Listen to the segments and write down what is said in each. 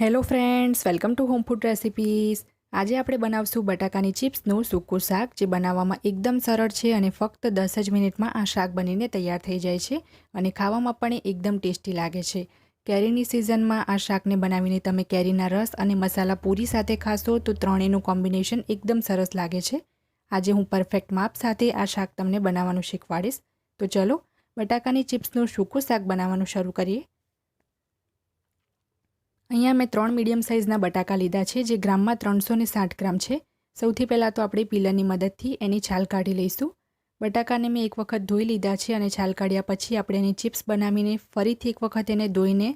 Hello friends, welcome to home food recipes. આજે આપણે બનાવશું બટાકાની ચિપ્સનું સૂકું શાક, જે બનાવવામાં એકદમ સરળ છે અને ફક્ત 10 જ મિનિટમાં આ શાક બનીને તૈયાર થઈ જાય છે અને ખાવામાં પણ એકદમ ટેસ્ટી લાગે છે। કેરીની સિઝનમાં આ શાકને બનાવીને તમે કેરીના રસ અને મસાલા પૂરી સાથે ખાશો તો ત્રણેયનું કોમ્બિનેશન એકદમ સરસ લાગે છે। આજે હું પરફેક્ટ માપ સાથે આ શાક તમને બનાવવાનું શીખવાડીશ। તો ચલો બટાકાની ચિપ્સનું સૂકું શાક બનાવવાનું શરૂ કરીએ। અહીંયા મેં 3 મીડિયમ સાઇઝના બટાકા લીધા છે, જે ગ્રામમાં 360 ગ્રામ છે। સૌથી પહેલાં તો આપણે પીલરની મદદથી એની છાલ કાઢી લઈશું। બટાકાને મેં એક વખત ધોઈ લીધા છે અને છાલ કાઢ્યા પછી આપણે એની ચિપ્સ બનાવીને ફરીથી એક વખત એને ધોઈને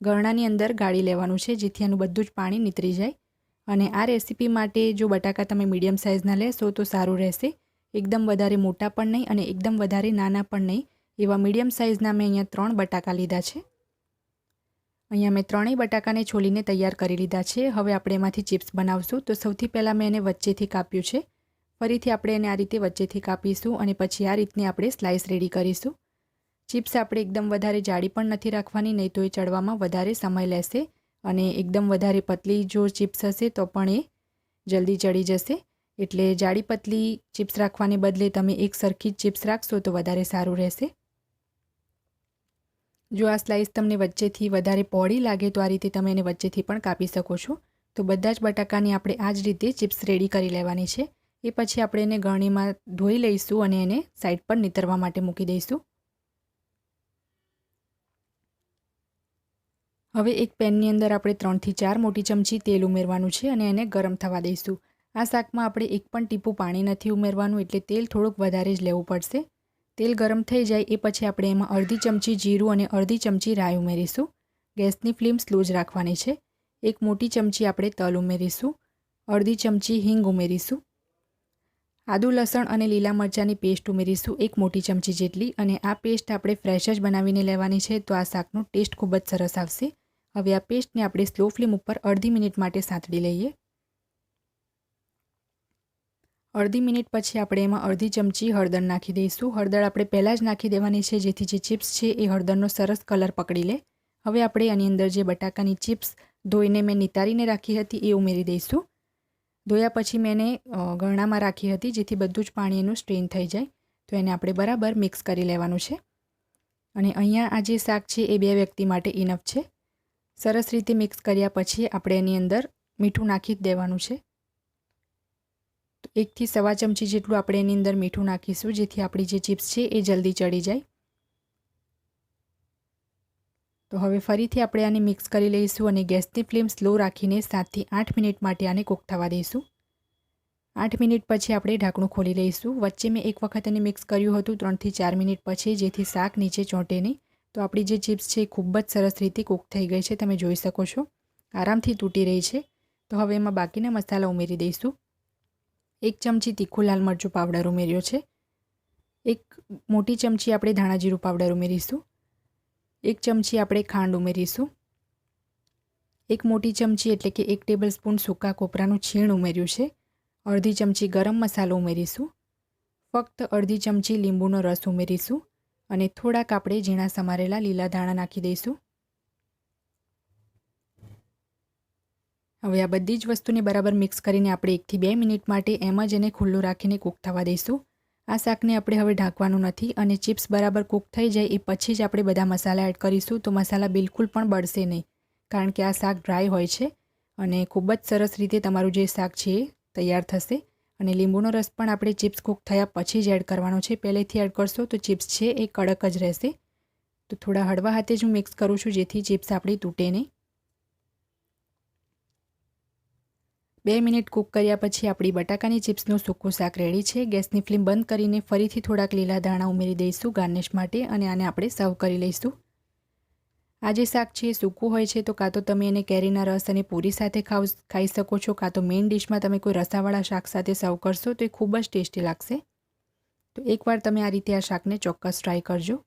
ગરણાની અંદર ગાળી લેવાનું છે, જેથી એનું બધું જ પાણી નીતરી જાય। અને આ રેસીપી માટે જો બટાકા તમે મીડિયમ સાઇઝના લેશો તો સારું રહેશે। એકદમ વધારે મોટા પણ નહીં અને એકદમ વધારે નાના પણ નહીં, એવા મીડિયમ સાઇઝના મેં અહીંયા 3 બટાકા લીધા છે। અહીંયા મેં ત્રણેય બટાકાને છોલીને તૈયાર કરી લીધા છે। હવે આપણે એમાંથી ચિપ્સ બનાવશું। તો સૌથી પહેલાં મેં એને વચ્ચેથી કાપ્યું છે। ફરીથી આપણે એને આ રીતે વચ્ચેથી કાપીશું અને પછી આ રીતની આપણે સ્લાઇસ રેડી કરીશું। ચિપ્સ આપણે એકદમ વધારે જાડી પણ નથી રાખવાની, નહીં તો એ ચડવામાં વધારે સમય લેશે અને એકદમ વધારે પતલી જો ચિપ્સ હશે તો પણ એ જલ્દી ચડી જશે। એટલે જાડી પતલી ચિપ્સ રાખવાને બદલે તમે એક સરખી જ ચિપ્સ રાખશો તો વધારે સારું રહેશે। જો આ સ્લાઇસ તમને વચ્ચેથી વધારે પહોળી લાગે તો આ રીતે તમે એને વચ્ચેથી પણ કાપી શકો છો। તો બધા જ બટાકાની આપણે આ જ રીતે ચિપ્સ રેડી કરી લેવાની છે। એ પછી આપણે એને ગળણીમાં ધોઈ લઈશું અને એને સાઈડ પર નીતરવા માટે મૂકી દઈશું। હવે એક પેનની અંદર આપણે 3 થી 4 મોટી ચમચી તેલ ઉમેરવાનું છે અને એને ગરમ થવા દઈશું। આ શાકમાં આપણે એક પણ ટીપું પાણી નથી ઉમેરવાનું, એટલે તેલ થોડુંક વધારે જ લેવું પડશે। તેલ ગરમ થઈ જાય એ પછી આપણે એમાં અડધી ચમચી જીરું અને અડધી ચમચી રાઈ ઉમેરીશું। ગેસની ફ્લેમ સ્લો જ રાખવાની છે। એક મોટી ચમચી આપણે તલ ઉમેરીશું, અડધી ચમચી હિંગ ઉમેરીશું, આદુ લસણ અને લીલા મરચાંની પેસ્ટ ઉમેરીશું એક મોટી ચમચી જેટલી, અને આ પેસ્ટ આપણે ફ્રેશ જ બનાવીને લેવાની છે, તો આ શાકનો ટેસ્ટ ખૂબ જ સરસ આવશે। હવે આ પેસ્ટને આપણે સ્લો ફ્લેમ ઉપર અડધી મિનિટ માટે સાંતળી લઈએ। અડધી મિનિટ પછી આપણે એમાં અડધી ચમચી હળદર નાખી દઈશું। હળદર આપણે પહેલાં જ નાખી દેવાની છે, જેથી જે ચિપ્સ છે એ હળદરનો સરસ કલર પકડી લે। હવે આપણે આની અંદર જે બટાકાની ચિપ્સ ધોઈને મેં નિતારીને રાખી હતી એ ઉમેરી દઈશું। ધોયા પછી મેં એને ગરણામાં રાખી હતી, જેથી બધું જ પાણી એનું સ્ટ્રેન થઈ જાય। તો એને આપણે બરાબર મિક્સ કરી લેવાનું છે। અને અહીંયા આ જે શાક છે એ 2 વ્યક્તિ માટે ઇનફ છે। સરસ રીતે મિક્સ કર્યા પછી આપણે એની અંદર મીઠું નાખી જ દેવાનું છે। 1 થી સવા ચમચી જેટલું આપણે એની અંદર મીઠું નાખીશું, જેથી આપણી જે ચિપ્સ છે એ જલ્દી ચડી જાય। તો હવે ફરીથી આપણે આને મિક્સ કરી લઈશું અને ગેસની ફ્લેમ સ્લો રાખીને 7 થી 8 મિનિટ માટે આને કૂક થવા દઈશું। 8 મિનિટ પછી આપણે ઢાંકણું ખોલી લઈશું। વચ્ચે મેં એક વખત એને મિક્સ કર્યું હતું 3 થી 4 મિનિટ પછી, જેથી શાક નીચે ચોંટે નહીં। તો આપણી જે ચિપ્સ છે એ ખૂબ જ સરસ રીતે કૂક થઈ ગઈ છે, તમે જોઈ શકો છો, આરામથી તૂટી રહી છે। તો હવે એમાં બાકીના મસાલા ઉમેરી દઈશું। 1 ચમચી તીખું લાલ મરચું પાવડર ઉમેર્યો છે, 1 મોટી ચમચી આપણે ધાણા જીરું પાવડર ઉમેરીશું, 1 ચમચી આપણે ખાંડ ઉમેરીશું, 1 મોટી ચમચી એટલે કે 1 ટેબલસ્પૂન સૂકા કોપરાનું છીણ ઉમેર્યું છે, અડધી ચમચી ગરમ મસાલો ઉમેરીશું, ફક્ત અડધી ચમચી લીંબુનો રસ ઉમેરીશું અને થોડાક આપણે ઝીણા સમારેલા લીલા ધાણા નાખી દઈશું। હવે આ બધી જ વસ્તુને બરાબર મિક્સ કરીને આપણે 1 થી 2 મિનિટ માટે એમ જ એને ખુલ્લું રાખીને કૂક થવા દઈશું। આ શાકને આપણે હવે ઢાંકવાનું નથી અને ચિપ્સ બરાબર કૂક થઈ જાય એ પછી જ આપણે બધા મસાલા એડ કરીશું। તો મસાલા બિલકુલ પણ બળશે નહીં, કારણ કે આ શાક ડ્રાય હોય છે અને ખૂબ જ સરસ રીતે તમારું જે શાક છે એ તૈયાર થશે। અને લીંબુનો રસ પણ આપણે ચિપ્સ કૂક થયા પછી જ એડ કરવાનો છે, પહેલેથી એડ કરશો તો ચિપ્સ છે એ કડક જ રહેશે। તો થોડા હળવા હાથે જ હું મિક્સ કરું છું, જેથી ચિપ્સ આપણી તૂટે નહીં। 2 મિનિટ કૂક કર્યા પછી આપણી બટાકાની ચિપ્સનું સૂકું શાક રેડી છે। ગેસની ફ્લેમ બંધ કરીને ફરીથી થોડાક લીલા ધાણા ઉમેરી દઈશું ગાર્નિશ માટે અને આને આપણે સર્વ કરી લઈશું। આ જે શાક છે એ સૂકું હોય છે, તો કાં તો તમે એને કેરીના રસ અને પૂરી સાથે ખાઈ શકો છો, કાં તો મેઇન ડિશમાં તમે કોઈ રસાવાળા શાક સાથે સર્વ કરશો તો એ ખૂબ જ ટેસ્ટી લાગશે। તો એકવાર તમે આ રીતે આ શાકને ચોક્કસ ટ્રાય કરજો।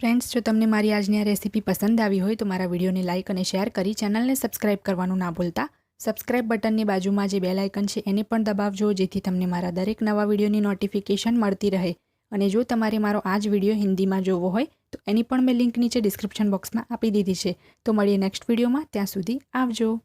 ફ્રેન્ડ્સ, જો તમને મારી આજની આ રેસીપી પસંદ આવી હોય તો મારા વિડીયોને લાઇક અને શેર કરી ચેનલને સબસ્ક્રાઇબ કરવાનું ના ભૂલતા। સબસ્ક્રાઇબ બટનની બાજુમાં જે બેલ આઇકન છે એને પણ દબાવજો, જેથી તમને મારા દરેક નવા વિડીયોની નોટિફિકેશન મળતી રહે। અને જો તમારે મારો આ જ વિડીયો હિન્દીમાં જોવો હોય તો એની પણ મેં લિંક નીચે ડિસ્ક્રિપ્શન બોક્સમાં આપી દીધી છે. તો મળીએ નેક્સ્ટ વિડીયોમાં. ત્યાં સુધી આવજો.